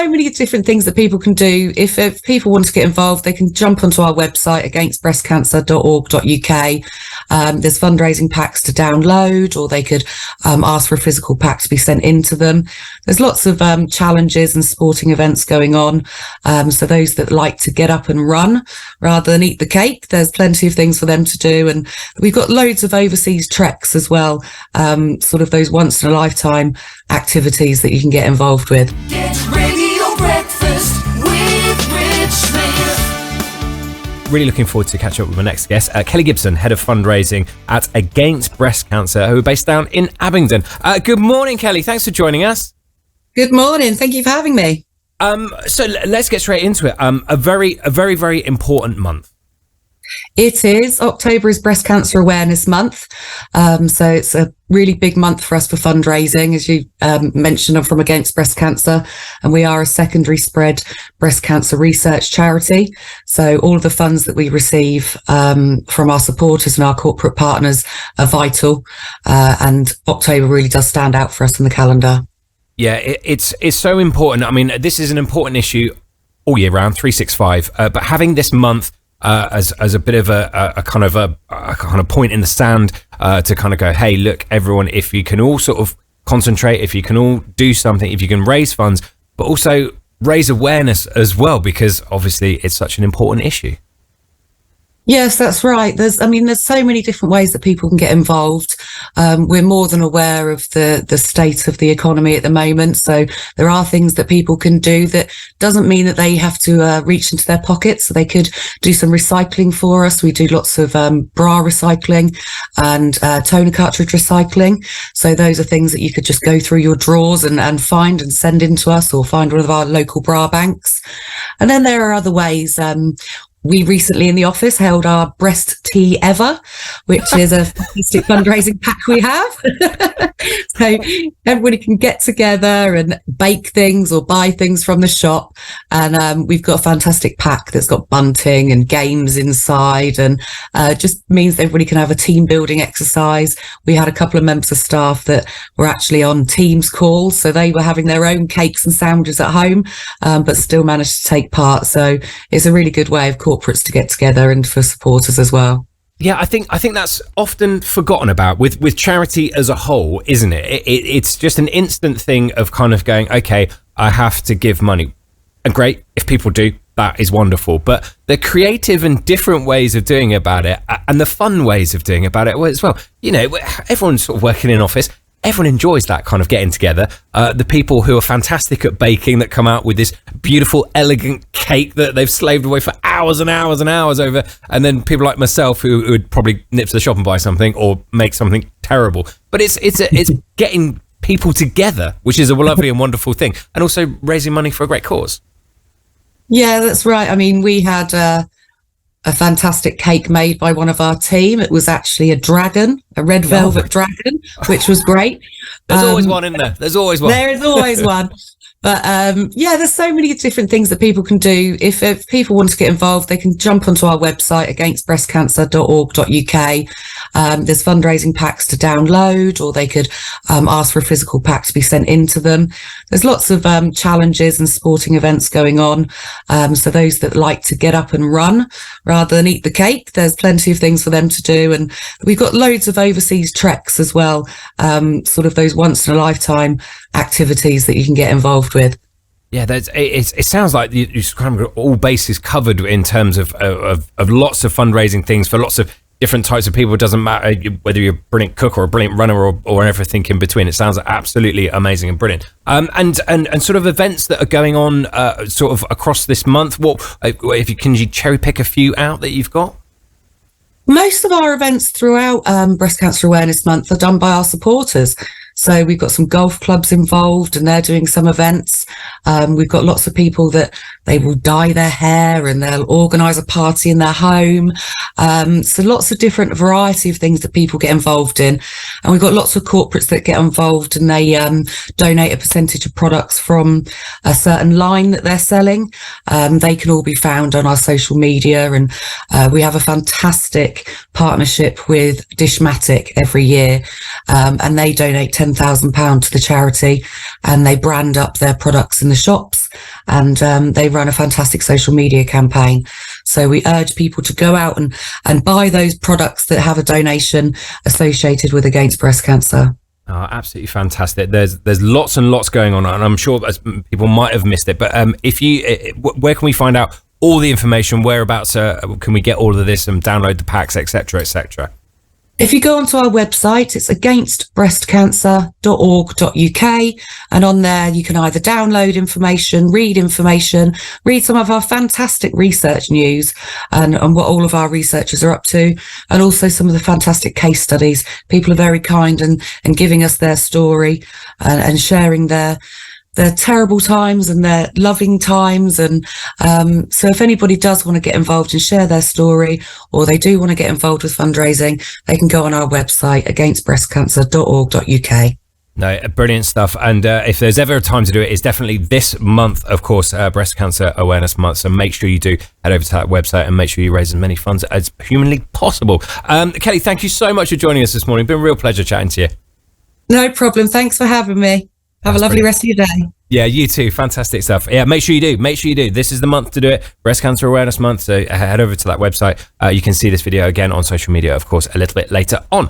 so many different things that people can do. If people want to get involved, they can jump onto our website, againstbreastcancer.org.uk. There's fundraising packs to download, or they could ask for a physical pack to be sent into them. There's lots of challenges and sporting events going on. So those that like to get up and run rather than eat the cake, there's plenty of things for them to do. And we've got loads of overseas treks as well, sort of those once in a lifetime activities that you can get involved with. Get Radio Breakfast with Rich Smith. Really looking forward to catch up with my next guest, Kelly Gibson, Head of Fundraising at Against Breast Cancer, who are based down in Abingdon. Good morning, Kelly. Thanks for joining us. Good morning. Thank you for having me. So let's get straight into it. A very, very important month. It is. October is Breast Cancer Awareness Month. So it's a really big month for us for fundraising, as you mentioned. I'm from Against Breast Cancer, and we are a secondary spread breast cancer research charity. So all of the funds that we receive from our supporters and our corporate partners are vital. And October really does stand out for us in the calendar. Yeah, it's so important. I mean, this is an important issue all year round, 365. But having this month as a bit of a kind of point in the sand to kind of go, hey, look, everyone, if you can all sort of concentrate, if you can all do something, if you can raise funds, but also raise awareness as well, because obviously it's such an important issue. Yes, that's right. There's so many different ways that people can get involved. We're more than aware of the state of the economy at the moment. So there are things that people can do. That doesn't mean that they have to reach into their pockets. So they could do some recycling for us. We do lots of bra recycling and toner cartridge recycling. So those are things that you could just go through your drawers and find and send in to us, or find one of our local bra banks. And then there are other ways. We recently in the office held our Breast Tea Ever, which is a fantastic fundraising pack we have. So everybody can get together and bake things or buy things from the shop. And we've got a fantastic pack that's got bunting and games inside, and just means that everybody can have a team building exercise. We had a couple of members of staff that were actually on Teams calls, so they were having their own cakes and sandwiches at home, but still managed to take part. So it's a really good way of corporates to get together, and for supporters as well. Yeah, I think that's often forgotten about with charity as a whole, isn't it? It's just an instant thing of kind of going, okay, I have to give money. And great, if people do, that is wonderful. But the creative and different ways of doing about it, and the fun ways of doing about it as well. You know, everyone's sort of working in an office. Everyone enjoys that kind of getting together. The people who are fantastic at baking, that come out with this beautiful, elegant cake that they've slaved away for hours and hours and hours over. And then people like myself who would probably nip to the shop and buy something or make something terrible. But it's getting people together, which is a lovely and wonderful thing. And also raising money for a great cause. Yeah, that's right. I mean, we had a fantastic cake made by one of our team. It was actually a dragon, a red velvet dragon, which was great. There's always one in there. There's always one. There is always one. But yeah, there's so many different things that people can do. If people want to get involved, they can jump onto our website, againstbreastcancer.org.uk. There's fundraising packs to download, or they could ask for a physical pack to be sent into them. There's lots of challenges and sporting events going on. So those that like to get up and run rather than eat the cake, there's plenty of things for them to do. And we've got loads of overseas treks as well, sort of those once in a lifetime activities that you can get involved with. Yeah, it sounds like you kind of got all bases covered in terms of lots of fundraising things for lots of different types of people. It doesn't matter whether you're a brilliant cook or a brilliant runner or everything in between. It sounds absolutely amazing and brilliant. And sort of events that are going on sort of across this month. What can you cherry pick a few out that you've got? Most of our events throughout Breast Cancer Awareness Month are done by our supporters. So we've got some golf clubs involved, and they're doing some events. We've got lots of people that they will dye their hair and they'll organise a party in their home. So lots of different variety of things that people get involved in. And we've got lots of corporates that get involved, and they donate a percentage of products from a certain line that they're selling. They can all be found on our social media, and we have a fantastic partnership with Dishmatic every year, and they donate £10,000 to the charity, and they brand up their products in the shops, and they run a fantastic social media campaign. So we urge people to go out and buy those products that have a donation associated with Against Breast Cancer. Oh, absolutely fantastic. There's lots and lots going on, and I'm sure as people might have missed it. But where can we find out all the information? Whereabouts can we get all of this and download the packs, etc., etc.? If you go onto our website, it's againstbreastcancer.org.uk, and on there you can either download information, read some of our fantastic research news and what all of our researchers are up to, and also some of the fantastic case studies. People are very kind and giving us their story and sharing their terrible times and their loving times. And so if anybody does want to get involved and share their story, or they do want to get involved with fundraising, they can go on our website, againstbreastcancer.org.uk. No, brilliant stuff. And if there's ever a time to do it, it's definitely this month, of course, Breast Cancer Awareness Month. So make sure you do head over to that website and make sure you raise as many funds as humanly possible. Kelly, thank you so much for joining us this morning. Been a real pleasure chatting to you. No problem. Thanks for having me. Have a lovely rest of your day. Yeah, you too. Fantastic stuff. Yeah, make sure you do. Make sure you do. This is the month to do it. Breast Cancer Awareness Month. So head over to that website. You can see this video again on social media, of course, a little bit later on.